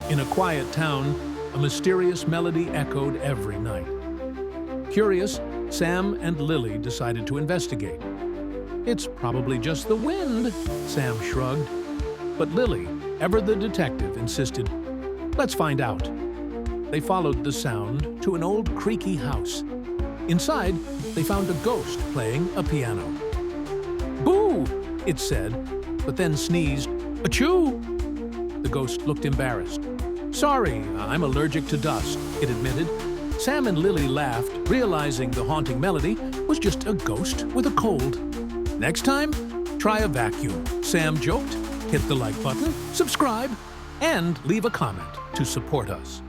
In a quiet town, a mysterious melody echoed every night. Curious, Sam and Lily decided to investigate. "It's probably just the wind," Sam shrugged. But Lily, ever the detective, insisted, "Let's find out." They followed the sound to an old creaky house. Inside, they found a ghost playing a piano. "Boo!" it said, but then sneezed, "Achoo!" The ghost looked embarrassed. "Sorry, I'm allergic to dust," it admitted. Sam and Lily laughed, realizing the haunting melody was just a ghost with a cold. "Next time, try a vacuum," Sam joked. Hit the like button, subscribe, and leave a comment to support us.